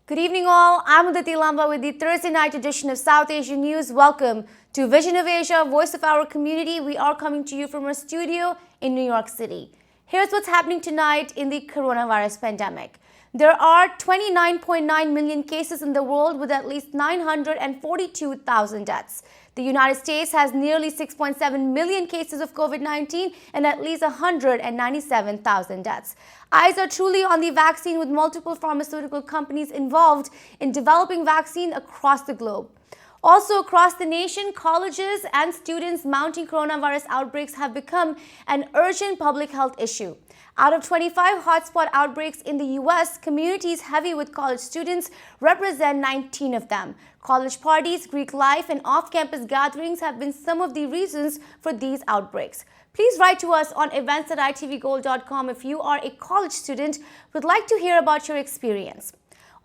Good evening all, I'm Uditi Lamba with the Thursday night edition of South Asian News. Welcome to Vision of Asia, Voice of Our Community. We are coming to you from our studio in New York City. Here's what's happening tonight in the coronavirus pandemic. There are 29.9 million cases in the world with at least 942,000 deaths. The United States has nearly 6.7 million cases of COVID-19 and at least 197,000 deaths. Eyes are truly on the vaccine with multiple pharmaceutical companies involved in developing vaccine across the globe. Also across the nation, colleges and students mounting coronavirus outbreaks have become an urgent public health issue. Out of 25 hotspot outbreaks in the U.S., communities heavy with college students represent 19 of them. College parties, Greek life, and off-campus gatherings have been some of the reasons for these outbreaks. Please write to us on events@itvgold.com if you are a college student would like to hear about your experience.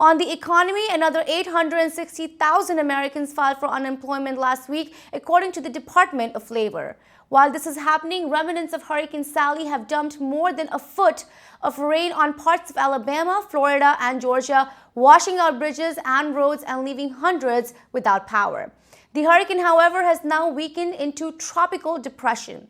On the economy, another 860,000 Americans filed for unemployment last week, according to the Department of Labor. While this is happening, remnants of Hurricane Sally have dumped more than a foot of rain on parts of Alabama, Florida, and Georgia, washing out bridges and roads and leaving hundreds without power. The hurricane, however, has now weakened into tropical depression.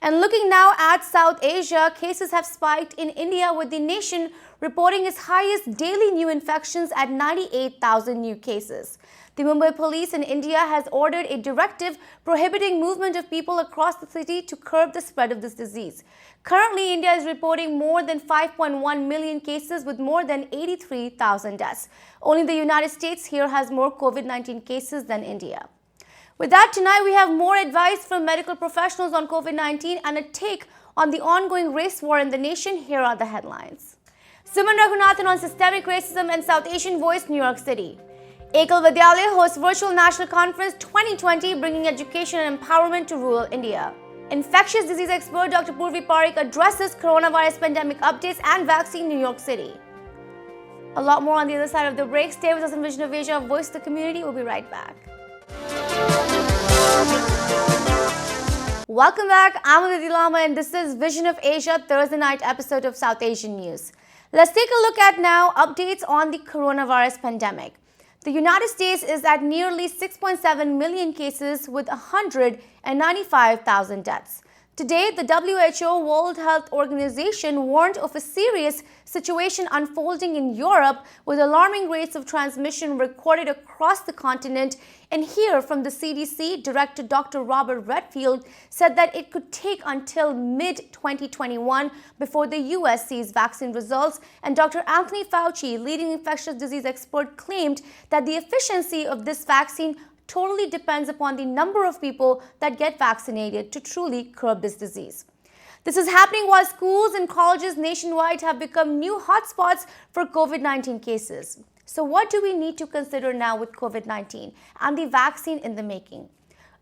And looking now at South Asia, cases have spiked in India, with the nation reporting its highest daily new infections at 98,000 new cases. The Mumbai police in India has ordered a directive prohibiting movement of people across the city to curb the spread of this disease. Currently, India is reporting more than 5.1 million cases with more than 83,000 deaths. Only the United States here has more COVID-19 cases than India. With that, tonight we have more advice from medical professionals on COVID-19 and a take on the ongoing race war in the nation. Here are the headlines. Suman Raghunathan on systemic racism and South Asian voice, New York City. Ekal Vidyalaya hosts Virtual National Conference 2020, bringing education and empowerment to rural India. Infectious disease expert Dr. Purvi Parikh addresses coronavirus pandemic updates and vaccine, New York City. A lot more on the other side of the break. Stay with us on Vision of Asia, Voice of the Community. We'll be right back. Welcome back. I'm Uditi Lamba and this is Vision of Asia, Thursday night episode of South Asian News. Let's take a look at now updates on the coronavirus pandemic. The United States is at nearly 6.7 million cases with 195,000 deaths. Today, the WHO, World Health Organization, warned of a serious situation unfolding in Europe with alarming rates of transmission recorded across the continent. And here from the CDC, Director Dr. Robert Redfield said that it could take until mid-2021 before the US sees vaccine results. And Dr. Anthony Fauci, leading infectious disease expert, claimed that the efficiency of this vaccine totally depends upon the number of people that get vaccinated to truly curb this disease. This is happening while schools and colleges nationwide have become new hotspots for COVID-19 cases. So what do we need to consider now with COVID-19 and the vaccine in the making?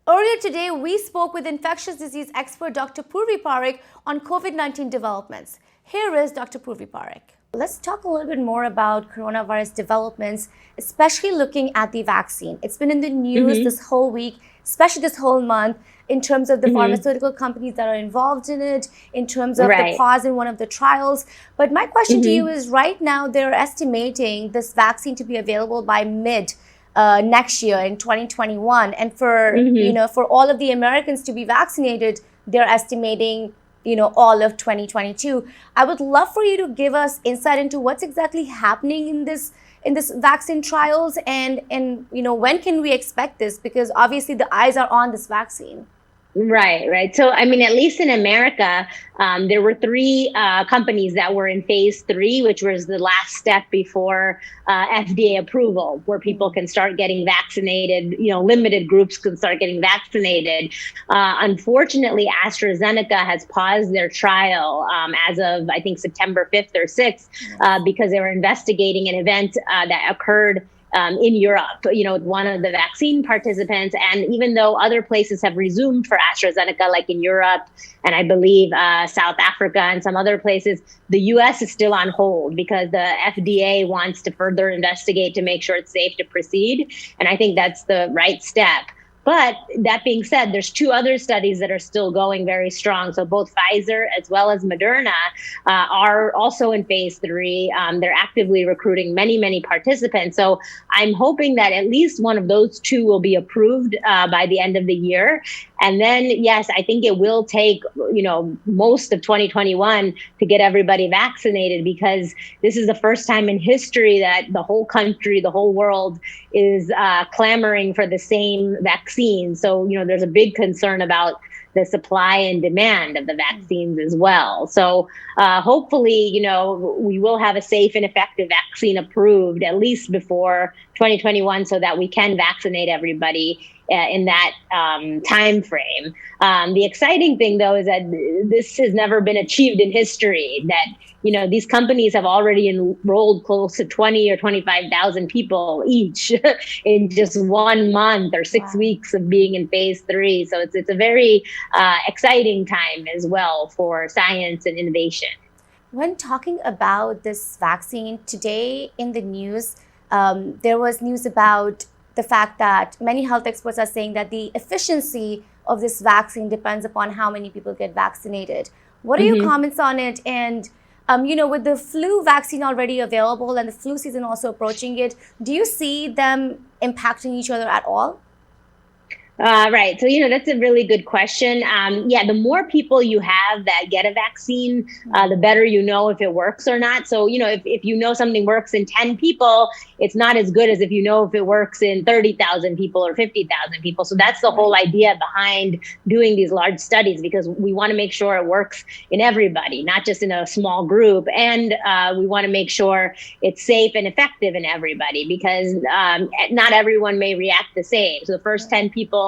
Earlier today, we spoke with infectious disease expert Dr. Purvi Parikh on COVID-19 developments. Here is Dr. Purvi Parikh. Let's talk a little bit more about coronavirus developments, especially looking at the vaccine. It's been in the news this whole week, especially this whole month, in terms of the pharmaceutical companies that are involved in it, in terms of the pause in one of the trials. But my question to you is, right now they're estimating this vaccine to be available by mid next year in 2021. And for, for all of the Americans to be vaccinated, they're estimating all of 2022. I would love for you to give us insight into what's exactly happening in this vaccine trials and when can we expect this, because obviously the eyes are on this vaccine. Right. So, I mean, at least in America, there were three companies that were in phase 3, which was the last step before FDA approval, where people can start getting vaccinated, limited groups can start getting vaccinated. Unfortunately, AstraZeneca has paused their trial as of, I think, September 5th or 6th, because they were investigating an event that occurred in Europe, one of the vaccine participants. And even though other places have resumed for AstraZeneca, like in Europe, and I believe South Africa and some other places, the US is still on hold because the FDA wants to further investigate to make sure it's safe to proceed. And I think that's the right step. But that being said, there's two other studies that are still going very strong. So both Pfizer as well as Moderna are also in phase 3. They're actively recruiting many, many participants. So I'm hoping that at least one of those two will be approved by the end of the year. And then, yes, I think it will take, most of 2021 to get everybody vaccinated, because this is the first time in history that the whole country, the whole world is clamoring for the same vaccine. So, there's a big concern about the supply and demand of the vaccines as well. So hopefully, we will have a safe and effective vaccine approved at least before 2021, so that we can vaccinate everybody in that time frame. The exciting thing, though, is that this has never been achieved in history, that these companies have already enrolled close to 20 or 25,000 people each in just 1 month or 6 weeks of being in phase 3. So it's a very exciting time as well for science and innovation. When talking about this vaccine, today in the news, there was news about the fact that many health experts are saying that the efficiency of this vaccine depends upon how many people get vaccinated. What are your comments on it? And with the flu vaccine already available and the flu season also approaching it, do you see them impacting each other at all? Right. So, that's a really good question. The more people you have that get a vaccine, the better if it works or not. So, if something works in 10 people, it's not as good as if if it works in 30,000 people or 50,000 people. So that's the whole idea behind doing these large studies, because we want to make sure it works in everybody, not just in a small group. And we want to make sure it's safe and effective in everybody, because not everyone may react the same. So the first 10 people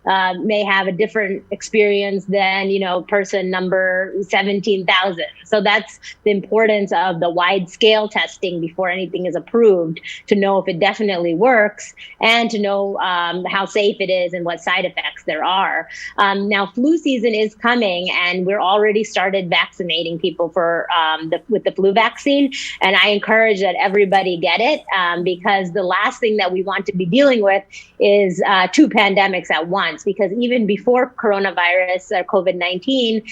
may have a different experience than, person number 17,000. So that's the importance of the wide scale testing before anything is approved, to know if it definitely works and to know how safe it is and what side effects there are. Now, flu season is coming, and we're already started vaccinating people for with the flu vaccine. And I encourage that everybody get it, because the last thing that we want to be dealing with is two pandemics at once. Because even before coronavirus or COVID-19,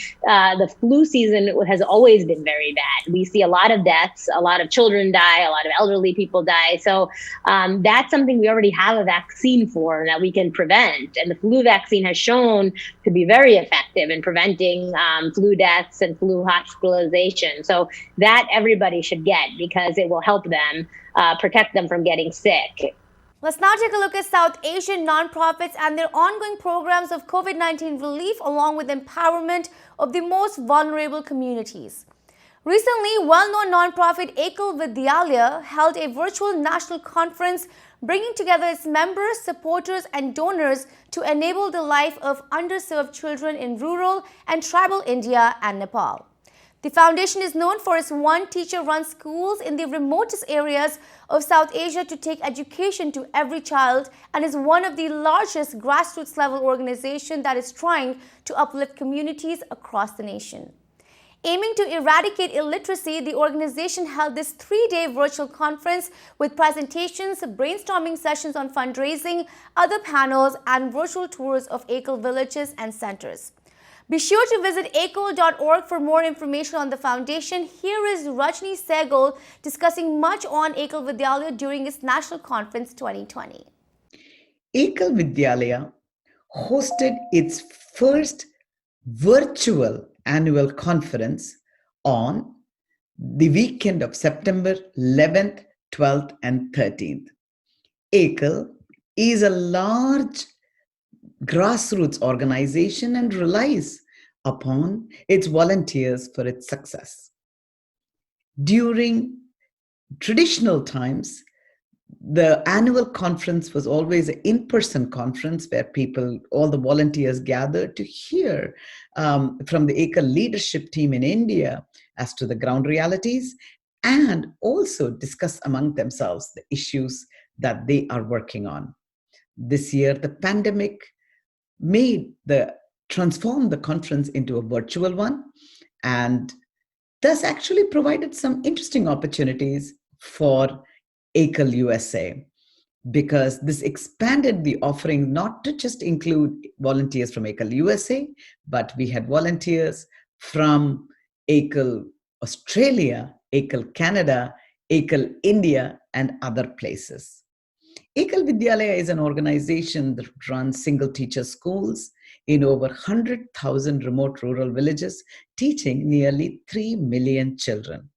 the flu season has always been very bad. We see a lot of deaths, a lot of children die, a lot of elderly people die. So that's something we already have a vaccine for that we can prevent. And the flu vaccine has shown to be very effective in preventing flu deaths and flu hospitalization. So that everybody should get, because it will help them protect them from getting sick. Let's now take a look at South Asian nonprofits and their ongoing programs of COVID-19 relief, along with empowerment of the most vulnerable communities. Recently, well-known nonprofit Ekal Vidyalaya held a virtual national conference bringing together its members, supporters and donors to enable the life of underserved children in rural and tribal India and Nepal. The foundation is known for its one teacher-run schools in the remotest areas of South Asia to take education to every child, and is one of the largest grassroots level organizations that is trying to uplift communities across the nation. Aiming to eradicate illiteracy, the organization held this 3-day virtual conference with presentations, brainstorming sessions on fundraising, other panels, and virtual tours of Ekal villages and centers. Be sure to visit ekal.org for more information on the foundation. Here is Rajni Sehgal discussing much on Ekal Vidyalaya during its National Conference 2020. Ekal Vidyalaya hosted its first virtual annual conference on the weekend of September 11th, 12th, and 13th. Ekal is a large grassroots organization and relies upon its volunteers for its success. During traditional times, the annual conference was always an in-person conference where all the volunteers gathered to hear from the Ekal leadership team in India as to the ground realities, and also discuss among themselves the issues that they are working on. This year, the pandemic transformed the conference into a virtual one, and thus actually provided some interesting opportunities for Ekal USA. because this expanded the offering not to just include volunteers from Ekal USA, but we had volunteers from Ekal Australia, Ekal Canada, Ekal India, and other places. Ekal Vidyalaya is an organization that runs single teacher schools in over 100,000 remote rural villages, teaching nearly 3 million children.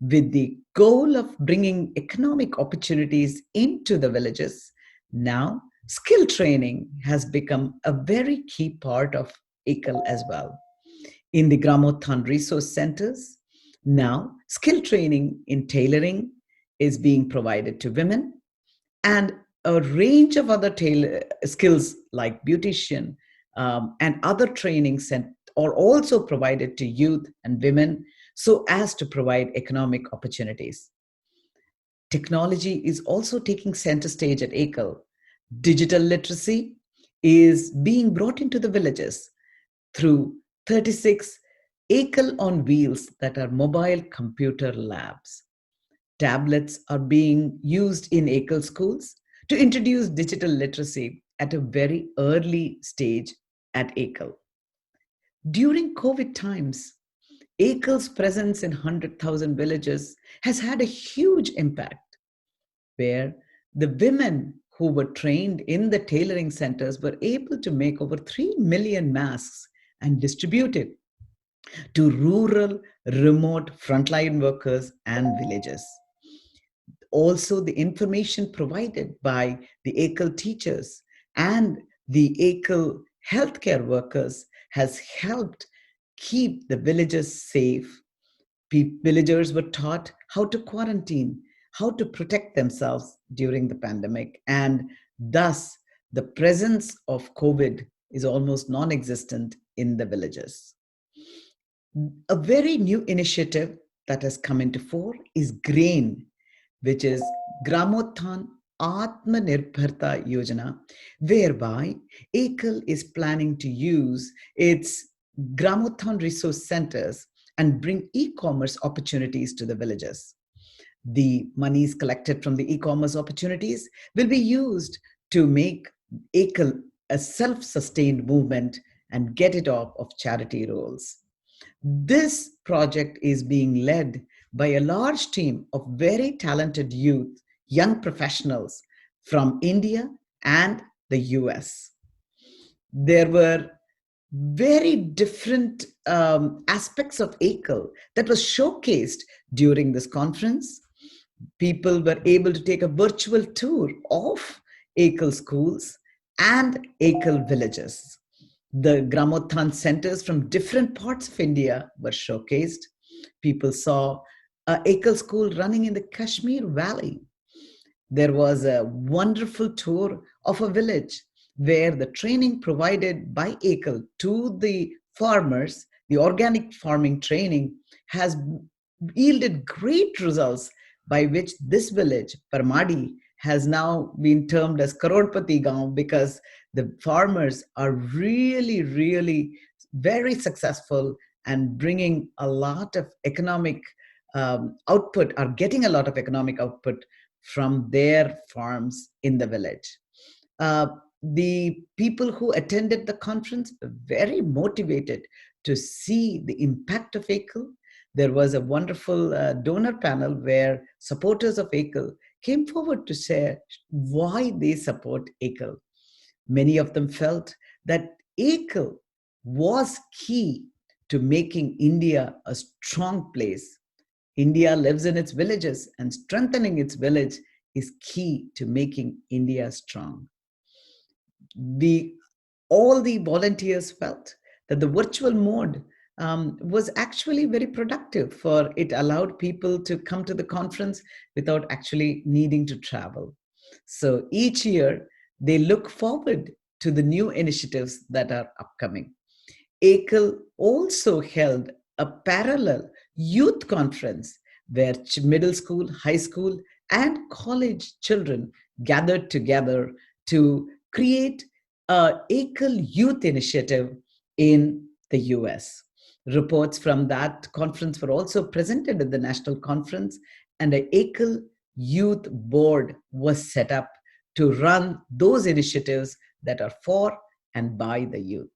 With the goal of bringing economic opportunities into the villages, now skill training has become a very key part of Ekal as well. In the Gramothan resource centers, now skill training in tailoring is being provided to women, and a range of other skills like beautician and other trainings are also provided to youth and women so as to provide economic opportunities. Technology is also taking center stage at Ekal. Digital literacy is being brought into the villages through 36 Ekal on wheels that are mobile computer labs. Tablets are being used in Ekal schools to introduce digital literacy at a very early stage at Ekal. During COVID times, Ekal's presence in 100,000 villages has had a huge impact, where the women who were trained in the tailoring centers were able to make over 3 million masks and distribute it to rural, remote frontline workers and villages. Also, the information provided by the Ekal teachers and the Ekal healthcare workers has helped keep the villages safe. Villagers were taught how to quarantine, how to protect themselves during the pandemic, and thus the presence of COVID is almost non existent in the villages. A very new initiative that has come into fore is grain, which is Gramothan Atmanirbharta Yojana, whereby Ekal is planning to use its Gramothan resource centers and bring e-commerce opportunities to the villages. The monies collected from the e-commerce opportunities will be used to make Ekal a self-sustained movement and get it off of charity rolls. This project is being led by a large team of very talented youth, young professionals from India and the US. There were very different aspects of Ekal that was showcased during this conference. People were able to take a virtual tour of Ekal schools and Ekal villages. The Gramothan centers from different parts of India were showcased. People saw a Ekal school running in the Kashmir Valley. There was a wonderful tour of a village where the training provided by Ekal to the farmers, the organic farming training, has yielded great results, by which this village, Parmadi, has now been termed as Karodpati Gaon, because the farmers are really, really very successful and bringing a lot of economic output, are getting a lot of economic output from their farms in the village. The people who attended the conference were very motivated to see the impact of Ekal. There was a wonderful donor panel where supporters of Ekal came forward to share why they support Ekal. Many of them felt that Ekal was key to making India a strong place. India lives in its villages, and strengthening its village is key to making India strong. All the volunteers felt that the virtual mode was actually very productive, for it allowed people to come to the conference without actually needing to travel. So each year, they look forward to the new initiatives that are upcoming. Ekal also held a parallel youth conference where middle school, high school, and college children gathered together to create a Ekal youth initiative in the US. Reports from that conference were also presented at the national conference, and a Ekal youth board was set up to run those initiatives that are for and by the youth.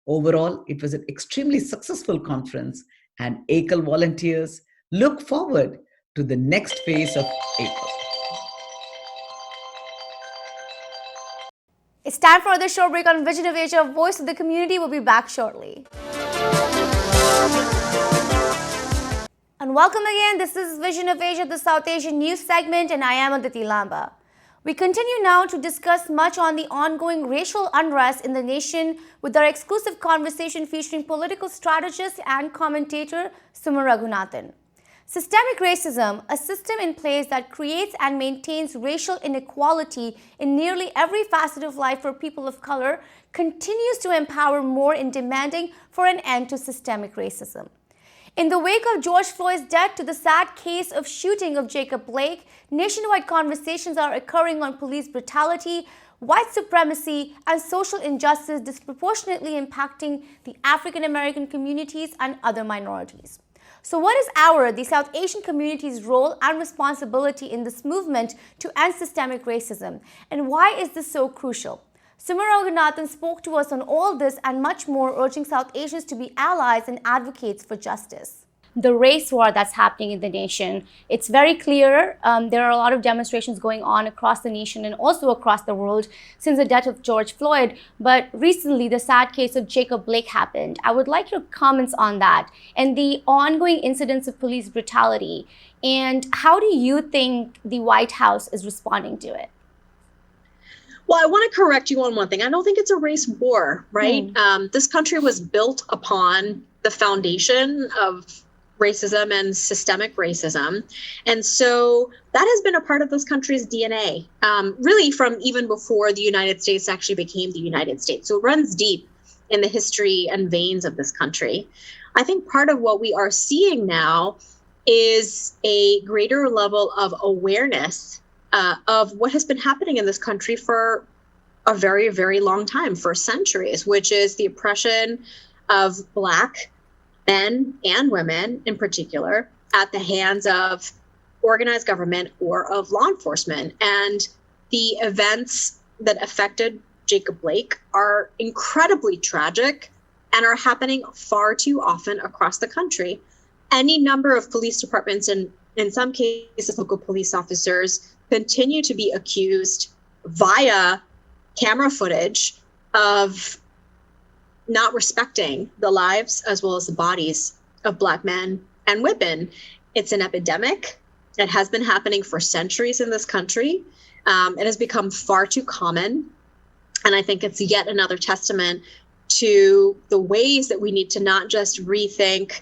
Overall, it was an extremely successful conference, and Ekal volunteers look forward to the next phase of Ekal. It's time for another short break on Vision of Asia, Voice of the Community. We'll be back shortly. And welcome again. This is Vision of Asia, the South Asian news segment, and I am Aditi Lamba. We continue now to discuss much on the ongoing racial unrest in the nation with our exclusive conversation featuring political strategist and commentator Suman Raghunathan. Systemic racism, a system in place that creates and maintains racial inequality in nearly every facet of life for people of color, continues to empower more in demanding for an end to systemic racism. In the wake of George Floyd's death to the sad case of shooting of Jacob Blake, nationwide conversations are occurring on police brutality, white supremacy, and social injustice disproportionately impacting the African American communities and other minorities. So what is the South Asian community's role and responsibility in this movement to end systemic racism? And why is this so crucial? Suman Raghunathan spoke to us on all this and much more, urging South Asians to be allies and advocates for justice. The race war that's happening in the nation, it's very clear. There are a lot of demonstrations going on across the nation and also across the world since the death of George Floyd. But recently, the sad case of Jacob Blake happened. I would like your comments on that and the ongoing incidents of police brutality. And how do you think the White House is responding to it? Well, I want to correct you on one thing. I don't think it's a race war, right? This country was built upon the foundation of racism and systemic racism. And so that has been a part of this country's DNA, really from even before the United States actually became the United States. So it runs deep in the history and veins of this country. I think part of what we are seeing now is a greater level of awareness of what has been happening in this country for a very, very long time, for centuries, which is the oppression of Black men and women in particular at the hands of organized government or of law enforcement. And the events that affected Jacob Blake are incredibly tragic and are happening far too often across the country. Any number of police departments and in some cases local police officers continue to be accused via camera footage of not respecting the lives as well as the bodies of Black men and women. It's an epidemic. It has been happening for centuries in this country. It has become far too common. And I think it's yet another testament to the ways that we need to not just rethink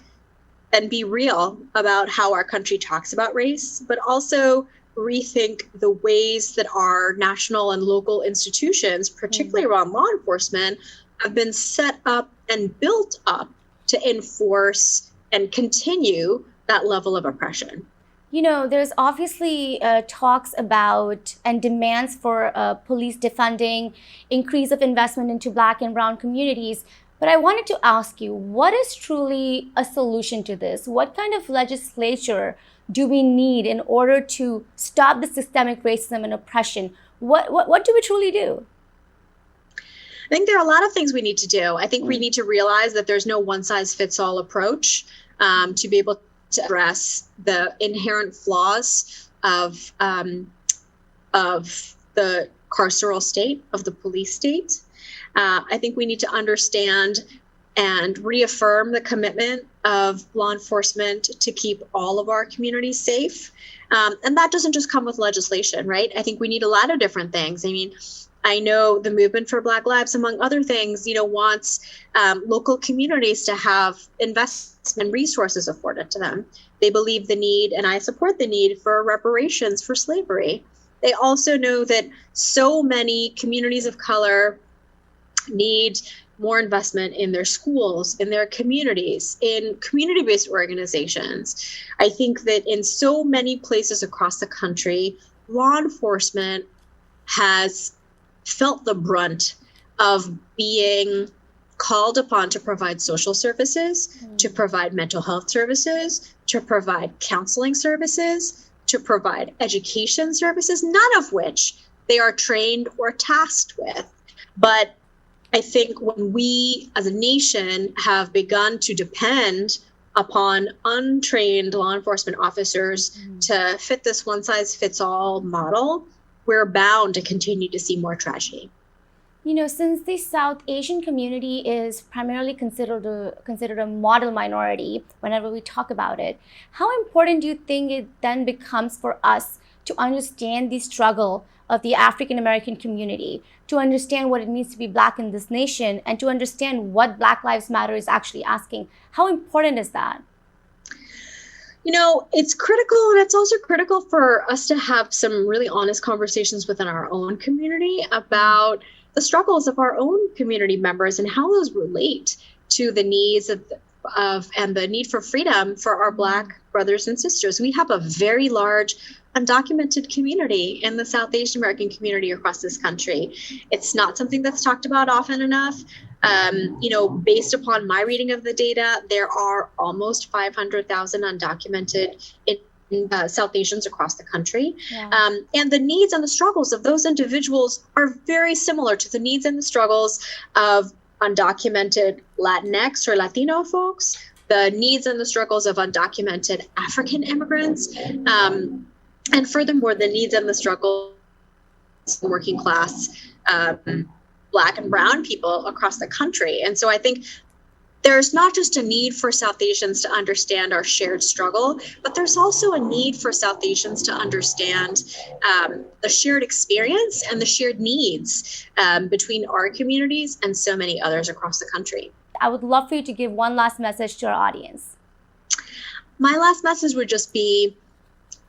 and be real about how our country talks about race, but also rethink the ways that our national and local institutions, particularly around law enforcement, have been set up and built up to enforce and continue that level of oppression. You know, there's obviously talks about and demands for police defunding, increase of investment into Black and brown communities. But I wanted to ask you, what is truly a solution to this? What kind of legislature do we need in order to stop the systemic racism and oppression? What do we truly do? I think there are a lot of things we need to do. I think we need to realize that there's no one-size-fits-all approach to be able to address the inherent flaws of the carceral state, of the police state. I think we need to understand and reaffirm the commitment of law enforcement to keep all of our communities safe. And that doesn't just come with legislation, right? I think we need a lot of different things. I mean, I know the Movement for Black Lives, among other things, wants local communities to have investment resources afforded to them. They believe the need, and I support the need, for reparations for slavery. They also know that so many communities of color need more investment in their schools, in their communities, in community-based organizations. I think that in so many places across the country, law enforcement has felt the brunt of being called upon to provide social services, to provide mental health services, to provide counseling services to provide education services, none of which they are trained or tasked with. But I think when we as a nation have begun to depend upon untrained law enforcement officers to fit this one-size-fits-all model, we're bound to continue to see more tragedy. You know, since the South Asian community is primarily considered a model minority whenever we talk about it, how important do you think it then becomes for us to understand the struggle of the African American community, to understand what it means to be Black in this nation, and to understand what Black Lives Matter is actually asking? How important is that? You know, it's critical, and it's also critical for us to have some really honest conversations within our own community about the struggles of our own community members and how those relate to the needs of and the need for freedom for our Black brothers and sisters. We have a very large undocumented community in the South Asian American community across this country. It's not something that's talked about often enough. You know, based upon my reading of the data, there are almost 500,000 undocumented South Asians across the country. Yeah. And the needs and the struggles of those individuals are very similar to the needs and the struggles of undocumented Latinx or Latino folks, the needs and the struggles of undocumented African immigrants, and furthermore, the needs and the struggles of working class Black and brown people across the country. And so I think there's not just a need for South Asians to understand our shared struggle, but there's also a need for South Asians to understand the shared experience and the shared needs between our communities and so many others across the country. I would love for you to give one last message to our audience. My last message would just be,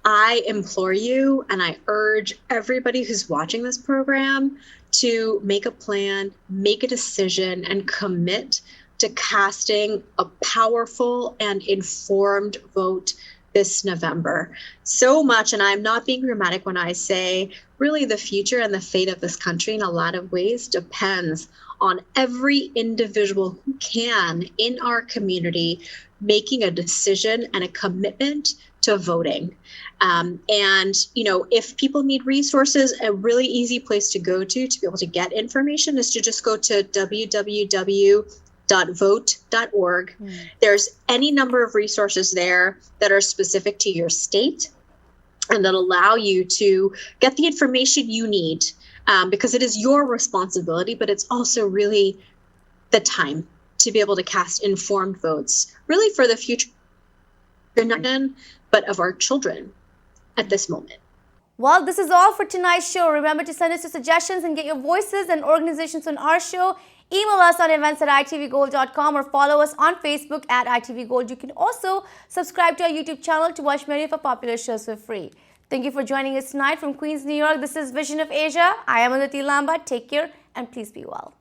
I implore you and I urge everybody who's watching this program to make a plan, make a decision, and commit to casting a powerful and informed vote this November. So much, and I'm not being dramatic when I say, really the future and the fate of this country in a lot of ways depends on every individual who can in our community making a decision and a commitment to voting. And, you know, if people need resources, a really easy place to go to be able to get information is to just go to www.vote.org. There's any number of resources there that are specific to your state and that allow you to get the information you need, because it is your responsibility, but it's also really the time to be able to cast informed votes, really for the future, but of our children at this moment. Well, this is all for tonight's show. Remember to send us your suggestions and get your voices and organizations on our show. Email us on events@itvgold.com or follow us on Facebook at itvgold. You can also subscribe to our YouTube channel to watch many of our popular shows for free. Thank you for joining us tonight from Queens, New York. This is Vision of Asia. I am Aditi Lamba. Take care and please be well.